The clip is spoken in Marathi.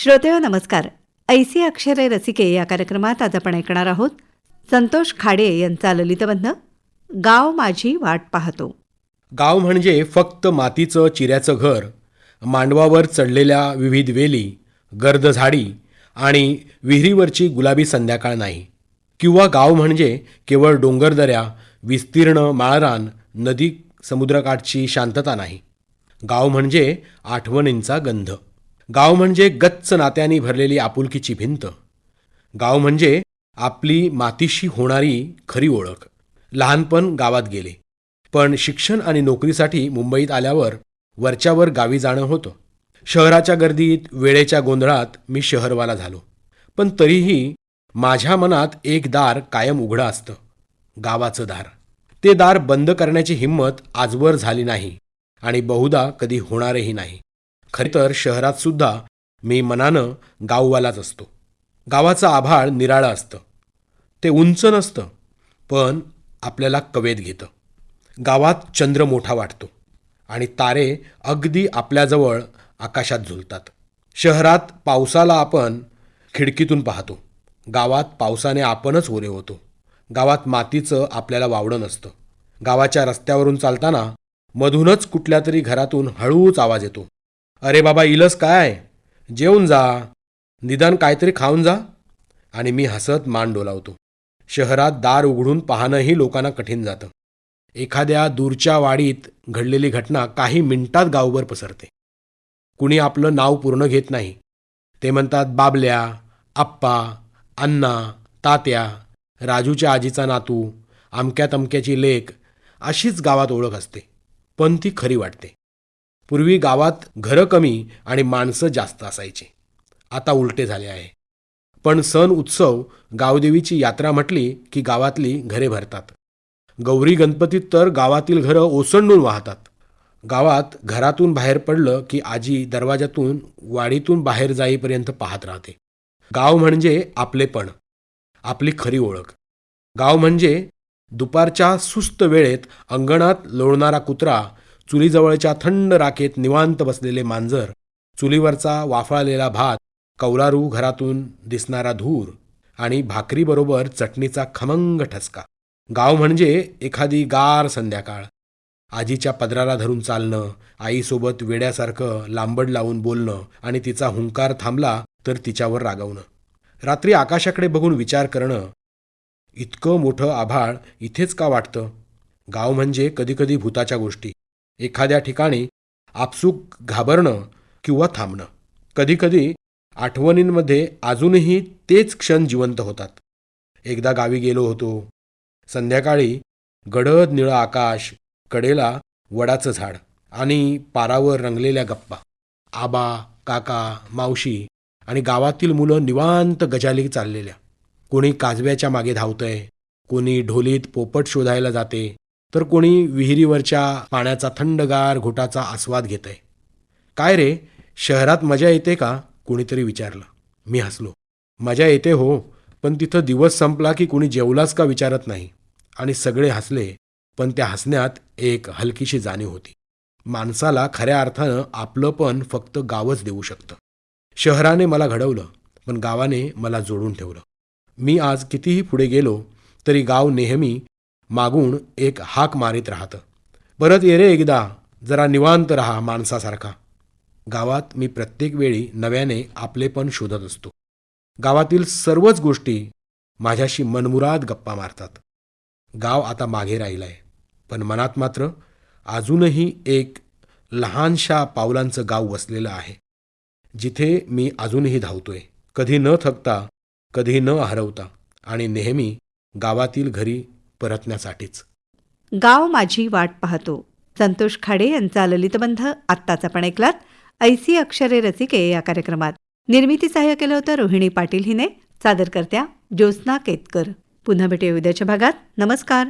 श्रोतेहो नमस्कार. ऐसी अक्षरे रसिके या कार्यक्रमात आज आपण ऐकणार आहोत संतोष खाडे यांचा ललितबंध गाव माझी वाट पाहतो. गाव म्हणजे फक्त मातीचं चिऱ्याचं घर, मांडवावर चढलेल्या विविध वेली, गर्द झाडी आणि विहिरीवरची गुलाबी संध्याकाळ नाही. किंवा गाव म्हणजे केवळ डोंगरदऱ्या, विस्तीर्ण माळरान, नदी समुद्रकाठची शांतता नाही. गाव म्हणजे आठवणींचा गंध. गाव म्हणजे गच्च नात्यांनी भरलेली आपुलकीची भिंत. गाव म्हणजे आपली मातीशी होणारी खरी ओळख. लहानपण गावात गेले, पण शिक्षण आणि नोकरीसाठी मुंबईत आल्यावर वरच्यावर गावी जाणं होतं. शहराच्या गर्दीत, वेळेच्या गोंधळात मी शहरवाला झालो. पण तरीही माझ्या मनात एक दार कायम उघडं असतं, गावाचं दार. ते दार बंद करण्याची हिंमत आजवर झाली नाही आणि बहुधा कधी होणारही नाही. खरे तर शहरात सुद्धा मी मनानं गाववालाच असतो. गावाचं आभाळ निराळं असतं. ते उंच नसतं, पण आपल्याला कवेत घेतं. गावात चंद्र मोठा वाटतो आणि तारे अगदी आपल्याजवळ आकाशात झुलतात. शहरात पावसाला आपण खिडकीतून पाहतो. गावात पावसाने आपणच ओले होतो. गावात मातीचं आपल्याला वावडं नसतं. गावाच्या रस्त्यावरून चालताना मधूनच कुठल्या तरी घरातून हळूच आवाज येतो, अरे बाबा इलस काय, जेवून जा, निदान काहीतरी खाऊन जा. आणि मी हसत मान डोलावतो. शहरात दार उघडून पाहणंही लोकांना कठीण जातं. एखाद्या दूरच्या वाडीत घडलेली घटना काही मिनिटात गावभर पसरते. कुणी आपलं नाव पूर्ण घेत नाही. ते म्हणतात बाबल्या, आप्पा, अण्णा, तात्या, राजूच्या आजीचा नातू, अमक्या तमक्याची लेक. अशीच गावात ओळख असते, पण ती खरी वाटते. पूर्वी गावात घरं कमी आणि माणसं जास्त असायची. आता उलटे झाले आहे. पण सण उत्सव, गावदेवीची यात्रा म्हटली की गावातली घरे भरतात. गौरी गणपतीत तर गावातील घरं ओसंडून वाहतात. गावात घरातून बाहेर पडलं की आजी दरवाजातून वाडीतून बाहेर जाईपर्यंत पाहत राहते. गाव म्हणजे आपलेपण, आपली खरी ओळख. गाव म्हणजे दुपारच्या सुस्त वेळेत अंगणात लोळणारा कुत्रा, चुलीजवळच्या थंड राखेत निवांत बसलेले मांजर, चुलीवरचा वाफाळलेला भात, कौलारू घरातून दिसणारा धूर आणि भाकरीबरोबर चटणीचा खमंग ठसका. गाव म्हणजे एखादी गार संध्याकाळ, आजीच्या पदराला धरून चालणं, आईसोबत वेड्यासारखं लांबड लावून बोलणं आणि तिचा हुंकार थांबला तर तिच्यावर रागवणं. रात्री आकाशाकडे बघून विचार करणं, इतकं मोठं आभाळ इथेच का वाटतं. गाव म्हणजे कधीकधी भूताच्या गोष्टी, एखाद्या ठिकाणी आपसूक घाबरणं किंवा थांबणं. कधीकधी आठवणींमध्ये अजूनही तेच क्षण जिवंत होतात. एकदा गावी गेलो होतो. संध्याकाळी गडद निळं आकाश, कडेला वडाचं झाड आणि पारावर रंगलेल्या गप्पा. आबा, काका, मावशी आणि गावातील मुलं निवांत गजाली चाललेल्या. कोणी काजव्याच्या मागे धावतंय, कोणी ढोलीत पोपट शोधायला जाते, तर कोणी विहिरीवरच्या पाण्याचा थंडगार घोटाचा आस्वाद घेतंय. काय रे, शहरात मजा येते का, कोणीतरी विचारलं. मी हसलो. मजा येते हो, पण तिथं दिवस संपला की कोणी जेवलाच का विचारत नाही. आणि सगळे हसले, पण त्या हसण्यात एक हलकीशी जाणीव होती. माणसाला खऱ्या अर्थानं आपलं पण फक्त गावच देऊ शकतं. शहराने मला घडवलं, पण गावाने मला जोडून ठेवलं. मी आज कितीही पुढे गेलो तरी गाव नेहमी मागून एक हाक मारित राहतं, परत ये रे एकदा, जरा निवांत राहा माणसासारखा. गावात मी प्रत्येक वेळी नव्याने आपलेपण शोधत असतो. गावातील सर्वच गोष्टी माझ्याशी मनमुराद गप्पा मारतात. गाव आता मागे राहिलं आहे, पण मनात मात्र अजूनही एक लहानशा पावलांचं गाव वसलेलं आहे, जिथे मी अजूनही धावतोय, कधी न थकता, कधी न हरवता आणि नेहमी गावातील घरी परतण्यासाठीच. गाव माझी वाट पाहतो, संतोष खाडे यांचा ललितबंध आत्ताच आपण ऐकलात ऐसी अक्षरे रसिके या कार्यक्रमात. निर्मिती सहाय्य केलं होतं रोहिणी पाटील हिने. सादरकर्त्या ज्योत्स्ना केतकर. पुन्हा भेटूया उद्याच्या भागात. नमस्कार.